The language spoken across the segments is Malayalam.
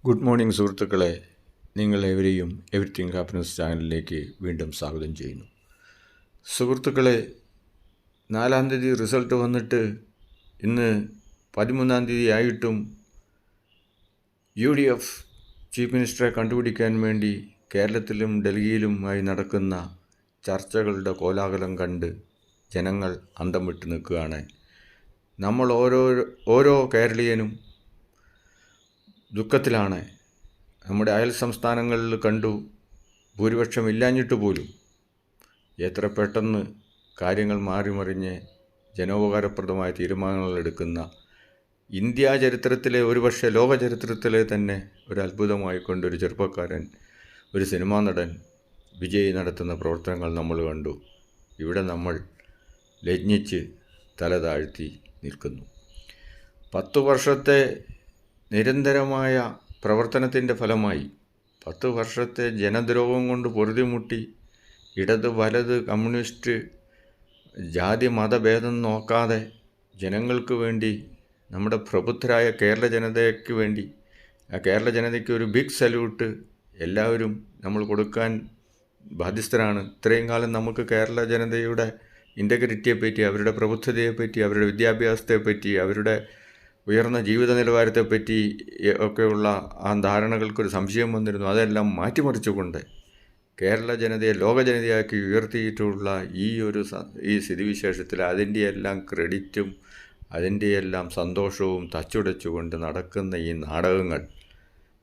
ഗുഡ് മോർണിംഗ് സുഹൃത്തുക്കളെ, നിങ്ങളെവരെയും എവരിത്തിങ് ഹാപ്പിനെസ് ചാനലിലേക്ക് വീണ്ടും സ്വാഗതം ചെയ്യുന്നു. സുഹൃത്തുക്കളെ, 4-ാം തീയതി റിസൾട്ട് വന്നിട്ട് ഇന്ന് 13-ാം തീയതി ആയിട്ടും UDF ചീഫ് മിനിസ്റ്ററെ കണ്ടുപിടിക്കാൻ വേണ്ടി കേരളത്തിലും ഡൽഹിയിലുമായി നടക്കുന്ന ചർച്ചകളുടെ കോലാഹലം കണ്ട് ജനങ്ങൾ അന്തം വിട്ട് നിൽക്കുകയാണ്. നമ്മൾ ഓരോ കേരളീയനും ദുഃഖത്തിലാണ്. നമ്മുടെ അയൽ സംസ്ഥാനങ്ങളിൽ കണ്ടു, ഭൂരിപക്ഷം ഇല്ലാഞ്ഞിട്ട് പോലും എത്ര പെട്ടെന്ന് കാര്യങ്ങൾ മാറിമറിഞ്ഞ് ജനോപകാരപ്രദമായ തീരുമാനങ്ങൾ എടുക്കുന്ന ഇന്ത്യ ചരിത്രത്തിലെ, ഒരുപക്ഷെ ലോക ചരിത്രത്തിലെ തന്നെ ഒരു അത്ഭുതമായിക്കൊണ്ടൊരു ചെറുപ്പക്കാരൻ, ഒരു സിനിമാ നടൻ വിജയ് നടത്തുന്ന പ്രവർത്തനങ്ങൾ നമ്മൾ കണ്ടു. ഇവിടെ നമ്മൾ ലജ്ഞിച്ച് തല താഴ്ത്തി നിൽക്കുന്നു. 10 വർഷത്തെ നിരന്തരമായ പ്രവർത്തനത്തിൻ്റെ ഫലമായി, 10 വർഷത്തെ ജനദ്രോഹം കൊണ്ട് പൊറുതിമുട്ടി ഇടത് വലത് കമ്മ്യൂണിസ്റ്റ് ജാതി മതഭേദം നോക്കാതെ ജനങ്ങൾക്ക് വേണ്ടി, നമ്മുടെ പ്രബുദ്ധരായ കേരള ജനതയ്ക്ക് വേണ്ടി, ആ കേരള ജനതയ്ക്ക് ഒരു ബിഗ് സല്യൂട്ട് എല്ലാവരും നമ്മൾ കൊടുക്കാൻ ബാധ്യസ്ഥരാണ്. ഇത്രയും കാലം നമുക്ക് കേരള ജനതയുടെ ഇൻ്റഗ്രിറ്റിയെപ്പറ്റി, അവരുടെ പ്രബുദ്ധതയെപ്പറ്റി, അവരുടെ വിദ്യാഭ്യാസത്തെപ്പറ്റി, അവരുടെ ഉയർന്ന ജീവിത നിലവാരത്തെപ്പറ്റി ഒക്കെയുള്ള ആ ധാരണകൾക്കൊരു സംശയം വന്നിരുന്നു. അതെല്ലാം മാറ്റിമറിച്ചുകൊണ്ട് കേരള ജനതയെ ലോക ജനതയാക്കി ഉയർത്തിയിട്ടുള്ള ഈ സ്ഥിതിവിശേഷത്തിൽ അതിൻ്റെയെല്ലാം ക്രെഡിറ്റും അതിൻ്റെയെല്ലാം സന്തോഷവും തച്ചുടച്ചുകൊണ്ട് നടക്കുന്ന ഈ നാടകങ്ങൾ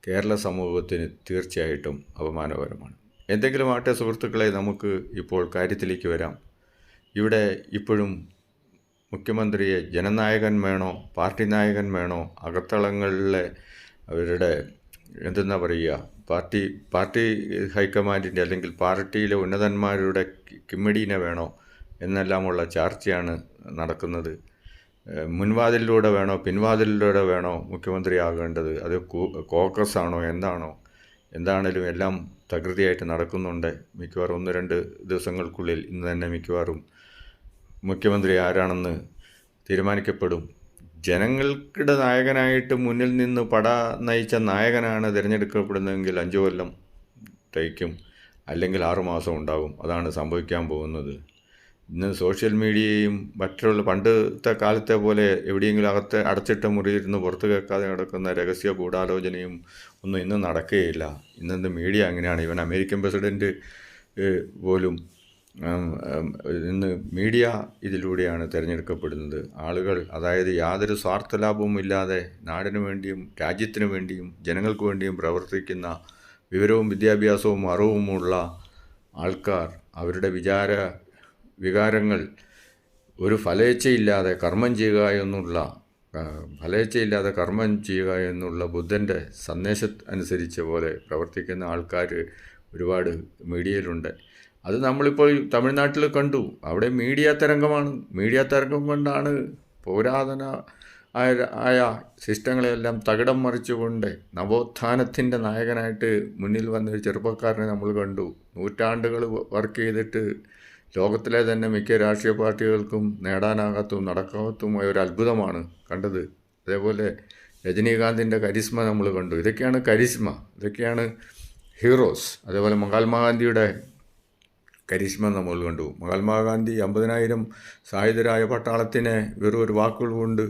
കേരള സമൂഹത്തിന് തീർച്ചയായിട്ടും അപമാനകരമാണ്. എന്തെങ്കിലും ആട്ടെ സുഹൃത്തുക്കളെ, നമുക്ക് ഇപ്പോൾ കാര്യത്തിലേക്ക് വരാം. ഇവിടെ ഇപ്പോഴും മുഖ്യമന്ത്രിയെ ജനനായകൻ വേണോ, പാർട്ടി നായകൻ വേണോ, അകത്തളങ്ങളിലെ അവരുടെ എന്തെന്നാ പറയുക, പാർട്ടി ഹൈക്കമാൻഡിൻ്റെ അല്ലെങ്കിൽ പാർട്ടിയിലെ ഉന്നതന്മാരുടെ കിമ്മടീനെ വേണോ എന്നെല്ലാമുള്ള ചർച്ചയാണ് നടക്കുന്നത്. മുൻവാതിലിലൂടെ വേണോ പിൻവാതിലിലൂടെ വേണോ മുഖ്യമന്ത്രിയാകേണ്ടത്, അത് കോക്കസ് ആണോ എന്താണേലും എല്ലാം തകൃതിയായിട്ട് നടക്കുന്നുണ്ട്. മിക്കവാറും 1-2 ദിവസങ്ങൾക്കുള്ളിൽ ഇന്ന് തന്നെ മിക്കവാറും മുഖ്യമന്ത്രി ആരാണെന്ന് തീരുമാനിക്കപ്പെടും. ജനങ്ങൾക്കിടെ നായകനായിട്ട് മുന്നിൽ നിന്ന് പട നയിച്ച നായകനാണ് തിരഞ്ഞെടുക്കപ്പെടുന്നതെങ്കിൽ 5 കൊല്ലം തയ്ക്കും, അല്ലെങ്കിൽ 6 മാസം ഉണ്ടാകും. അതാണ് സംഭവിക്കാൻ പോകുന്നത്. ഇന്ന് സോഷ്യൽ മീഡിയയും മറ്റുള്ള പണ്ടത്തെ കാലത്തെ പോലെ എവിടെയെങ്കിലും അടച്ചിട്ട മുറിയിരുന്ന് പുറത്ത് കേൾക്കാതെ നടക്കുന്ന രഹസ്യ ഗൂഢാലോചനയും ഒന്നും ഇന്ന് നടക്കുകയില്ല. ഇന്നത്തെ മീഡിയ അങ്ങനെയാണ്. ഇവൻ അമേരിക്കൻ പ്രസിഡൻറ്റ് പോലും ഇന്ന് മീഡിയ ഇതിലൂടെയാണ് തിരഞ്ഞെടുക്കപ്പെടുന്നത്. ആളുകൾ, അതായത് യാതൊരു സ്വാർത്ഥലാഭവും ഇല്ലാതെ നാടിനു വേണ്ടിയും രാജ്യത്തിനു വേണ്ടിയും ജനങ്ങൾക്ക് വേണ്ടിയും പ്രവർത്തിക്കുന്ന വിവരവും വിദ്യാഭ്യാസവും അറിവുമുള്ള ആൾക്കാർ അവരുടെ വികാരങ്ങൾ ഒരു ഫലേച്ഛയില്ലാതെ കർമ്മം ചെയ്യുക എന്നുള്ള ബുദ്ധൻ്റെ സന്ദേശം അനുസരിച്ച പോലെ പ്രവർത്തിക്കുന്ന ആൾക്കാർ ഒരുപാട് മീഡിയയിലുണ്ട്. അത് നമ്മളിപ്പോൾ തമിഴ്നാട്ടിൽ കണ്ടു. അവിടെ മീഡിയ തരംഗം കൊണ്ടാണ് പുരാതന ആയ സിസ്റ്റങ്ങളെല്ലാം തകിടം മറിച്ചുകൊണ്ട് നവോത്ഥാനത്തിൻ്റെ നായകനായിട്ട് മുന്നിൽ വന്നൊരു ചെറുപ്പക്കാരനെ നമ്മൾ കണ്ടു. നൂറ്റാണ്ടുകൾ വർക്ക് ചെയ്തിട്ട് ലോകത്തിലെ തന്നെ മിക്ക രാഷ്ട്രീയ പാർട്ടികൾക്കും നടക്കാത്തതുമായ ഒരു അത്ഭുതമാണ് കണ്ടത്. അതേപോലെ രജനീകാന്തിൻ്റെ കരിസ്മ നമ്മൾ കണ്ടു. ഇതൊക്കെയാണ് കരിസ്മ, ഇതൊക്കെയാണ് ഹീറോസ്. അതേപോലെ മഹാത്മാഗാന്ധിയുടെ കരിസ്മ നമ്മൾ കണ്ടു. മഹാത്മാഗാന്ധി 50,000 സായുധരായ പട്ടാളത്തിനെ വെറും ഒരു വാക്കുകൾ കൊണ്ട്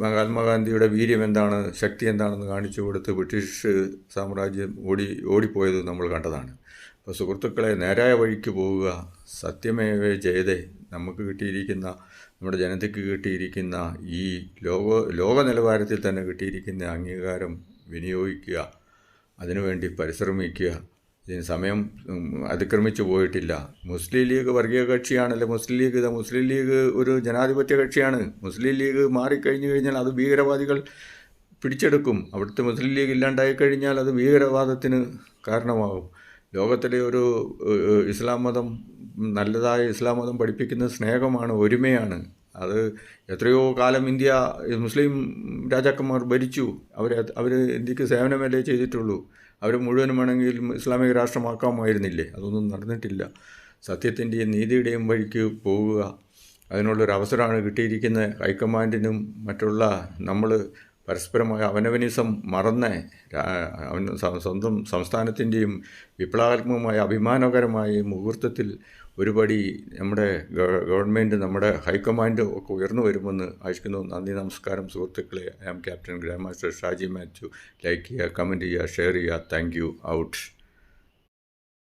മഹാത്മാഗാന്ധിയുടെ വീര്യം എന്താണ്, ശക്തി എന്താണെന്ന് കാണിച്ചു കൊടുത്ത് ബ്രിട്ടീഷ് സാമ്രാജ്യം ഓടിപ്പോയത് നമ്മൾ കണ്ടതാണ്. അപ്പോൾ സുഹൃത്തുക്കളെ, നേരായ വഴിക്ക് പോവുക. സത്യമേവ ജയതേ. നമ്മുടെ ജനതയ്ക്ക് കിട്ടിയിരിക്കുന്ന ഈ ലോക നിലവാരത്തിൽ തന്നെ കിട്ടിയിരിക്കുന്ന അംഗീകാരം വിനിയോഗിക്കുക, അതിനുവേണ്ടി പരിശ്രമിക്കുക. ഇതിന് സമയം അതിക്രമിച്ചു പോയിട്ടില്ല. മുസ്ലിം ലീഗ് വർഗീയ കക്ഷിയാണല്ലോ. മുസ്ലിം ലീഗ് ഒരു ജനാധിപത്യ കക്ഷിയാണ്. മുസ്ലിം ലീഗ് മാറിക്കഴിഞ്ഞു കഴിഞ്ഞാൽ അത് ഭീകരവാദികൾ പിടിച്ചെടുക്കും. അവിടുത്തെ മുസ്ലിം ലീഗ് ഇല്ലാണ്ടായി കഴിഞ്ഞാൽ അത് ഭീകരവാദത്തിന് കാരണമാകും. ലോകത്തിലെ ഒരു ഇസ്ലാം മതം, നല്ലതായ ഇസ്ലാം മതം പഠിപ്പിക്കുന്ന സ്നേഹമാണ്, ഒരുമയാണ്. അത് എത്രയോ കാലം മുസ്ലിം രാജാക്കന്മാർ ഭരിച്ചു. അവർ ഇന്ത്യക്ക് സേവനമല്ലേ ചെയ്തിട്ടുള്ളൂ. അവർ മുഴുവനും വേണമെങ്കിൽ ഇസ്ലാമിക രാഷ്ട്രമാക്കാമായിരുന്നില്ലേ? അതൊന്നും നടന്നിട്ടില്ല. സത്യത്തിൻ്റെയും നീതിയുടെയും വഴിക്ക് പോവുക, അതിനുള്ളൊരു അവസരമാണ് കിട്ടിയിരിക്കുന്നത്. ഹൈക്കമാൻഡിനും മറ്റുള്ള നമ്മൾ പരസ്പരമായ അവനവനിസം മറന്ന് സ്വന്തം സംസ്ഥാനത്തിൻ്റെയും വിപ്ലവാത്മകമായ അഭിമാനകരമായ മുഹൂർത്തത്തിൽ ഒരുപടി നമ്മുടെ ഗവൺമെൻറ്, നമ്മുടെ ഹൈക്കമാൻഡ് ഒക്കെ ഉയർന്നു വരുമെന്ന് ആശിക്കുന്നു. നന്ദി, നമസ്കാരം സുഹൃത്തുക്കളെ. I am captain grand master Shaji Mathew. Like ചെയ്യുക, കമൻറ്റ് ചെയ്യുക, ഷെയർ ചെയ്യുക. Thank you. ഔട്ട്.